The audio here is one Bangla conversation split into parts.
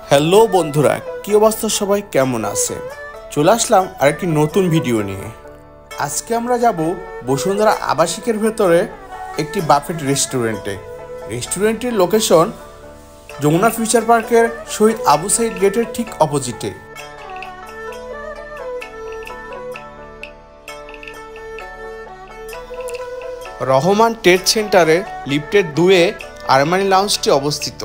হ্যালো বন্ধুরা, কি অবস্থা? সবাই কেমন আছেন? চলে আসলাম আরেকটি নতুন ভিডিও নিয়ে। আজকে আমরা যাব বসুন্ধরা আবাসিকের ভেতরে একটি বাফেট রেস্টুরেন্টের লোকেশন যমুনা ফিউচার পার্কের শহীদ আবু সাইদ গেটের ঠিক অপোজিটে। রহমান ট্রেড সেন্টারে লিফটের 2-এ আরমানি লাউঞ্জটি অবস্থিত।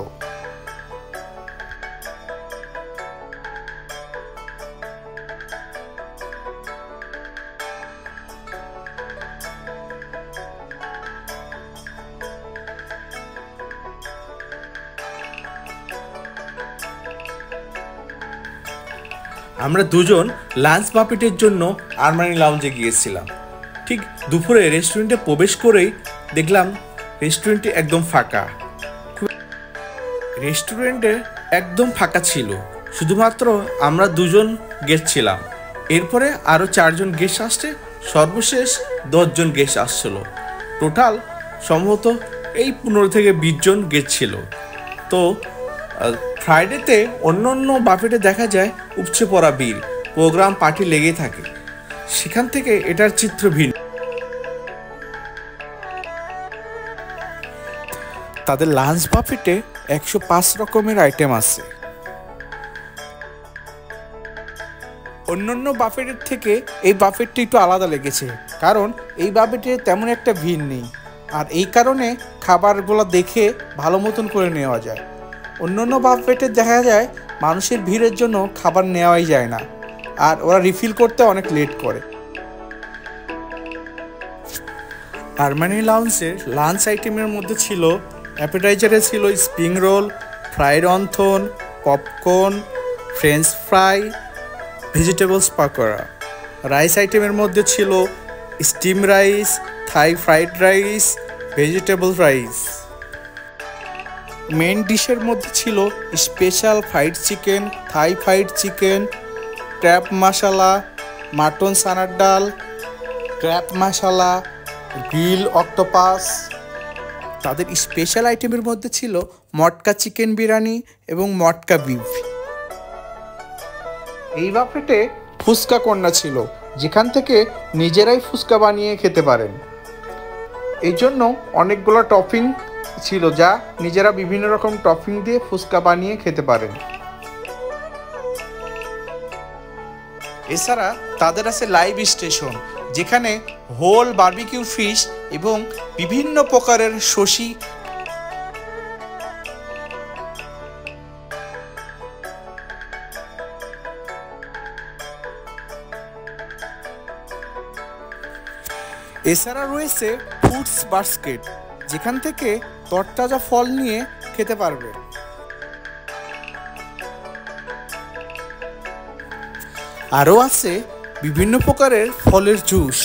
আমরা দুজন লাঞ্চ বাফেটের জন্য আরমানি লাউঞ্জে গিয়েছিলাম। ঠিক দুপুরে রেস্টুরেন্টে প্রবেশ করেই দেখলাম রেস্টুরেন্টটি একদম ফাঁকা ছিল। শুধুমাত্র আমরা দুজন গেস্ট ছিলাম। এরপরে আরও 4 জন গেস্ট আসছে, সর্বশেষ 10 জন গেস্ট আসছিল। টোটাল সম্ভবত এই 15 থেকে 20 জন গেস্ট ছিল। তো ফ্রাইডেতে অন্য বাফেটে দেখা যায় উপচে পড়া ভিড়, প্রোগ্রাম পার্টি লেগে থাকে। সেখান থেকে এটার চিত্র ভিন্ন। তাদের লাঞ্চ বাফেটে 105 রকমের আইটেম আছে। অন্যান্য বাফেটের থেকে এই বাফেটটি একটু আলাদা লেগেছে, কারণ এই বাফেটে তেমন একটা ভিড় নেই, আর এই কারণে খাবারগুলো দেখে ভালো মতন করে নেওয়া যায়। অন্যান্য বাফেটে দেখা যায় মানুষের ভিড়ের জন্য খাবার নেওয়াই যায় না, আর ওরা রিফিল করতে অনেক লেট করে। আরমানি লাউঞ্জের লাঞ্চ আইটেমের মধ্যে ছিল, অ্যাপেটাইজারে ছিল spring roll, fried wonton, popcorn, french fry, vegetables pakora. Rice আইটেমের মধ্যে ছিল steam rice, thai fried rice, vegetable rice. Main ডিশের মধ্যে ছিল special fried chicken, thai fried chicken, crab masala, mutton সানার ডাল, ক্র্যাব মশলা, গ্রিল অক্টোপাস। তাদের স্পেশাল আইটেমের মধ্যে ছিল মটকা চিকেন বিরিয়ানি এবং মটকা বিফ। এই বাফেটে ফুচকা কর্নার ছিল, যেখান থেকে নিজেরাই ফুচকা বানিয়ে খেতে পারেন। এই জন্য অনেকগুলো টপিং ছিল, যা নিজেরা বিভিন্ন রকম টপিং দিয়ে ফুচকা বানিয়ে খেতে পারেন। এছাড়া তাদের আছে লাইভ স্টেশন, যেখানে হোল বারবিকিউ ফিশ এবং বিভিন্ন প্রকারের সশি এছাড়া রয়েছে ফ্রুটস বাস্কেট, যেখান থেকে তরতাজা ফল নিয়ে খেতে পারবে। আরও আছে বিভিন্ন প্রকারের ফলের জুস।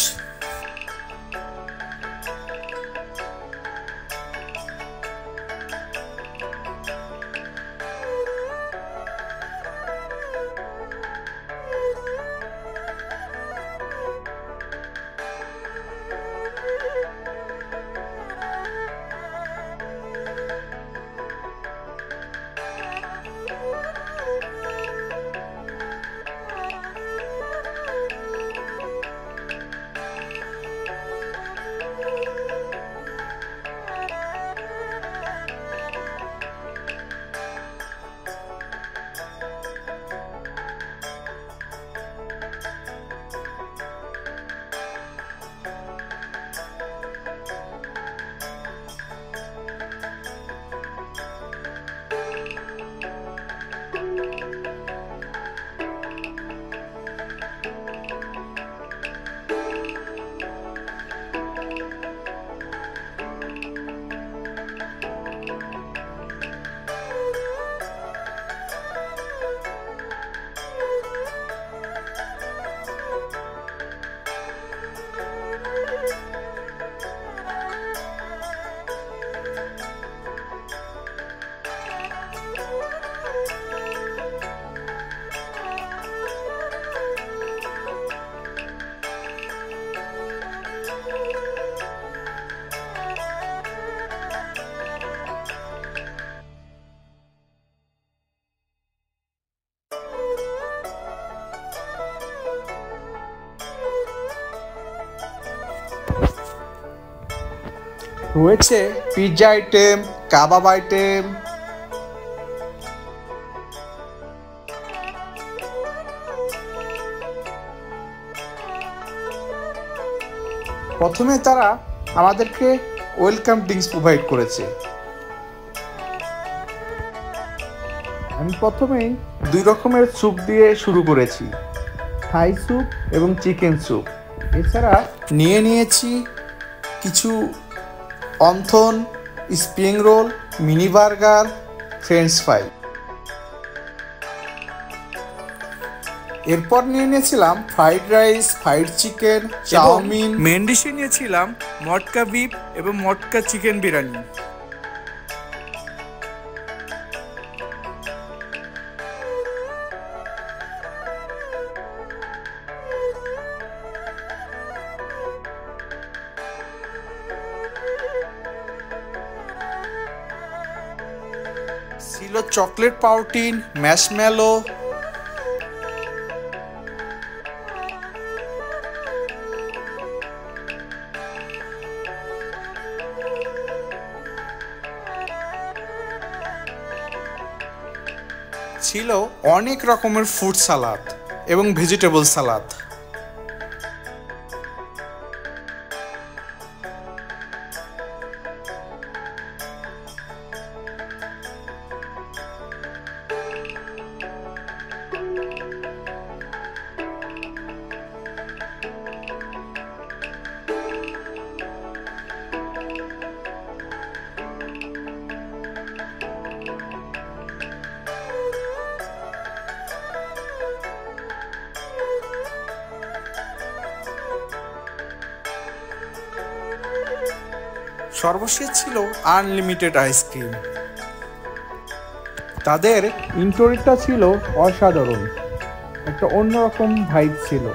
রয়েছে পিৎজা আইটেম, কাবাব আইটেম। প্রথমে তারা আমাদেরকে ওয়েলকাম ড্রিঙ্কস প্রোভাইড করেছে। আমি প্রথমেই 2 রকমের স্যুপ দিয়ে শুরু করেছি, থাই স্যুপ এবং চিকেন স্যুপ। এছাড়া নিয়েছি কিছু wonton, spring roll, mini burger, french fry. এরপর নিয়েছিলাম fried rice, fried chicken, chowmein. Main ডিশে নিয়েছিলাম মটকা বিফ এবং মটকা চিকেন বিরিয়ানি। ছিল চকলেট পাউটিন, ম্যাশমেলো। ছিল অনেক রকমের ফ্রুট সালাদ এবং ভেজিটেবল সালাদ। সর্বশেষ ছিল আনলিমিটেড আইসক্রিম। তাদের ইন্টোরিটা ছিল অসাধারণ, একটা অন্যরকম ভাইব ছিল।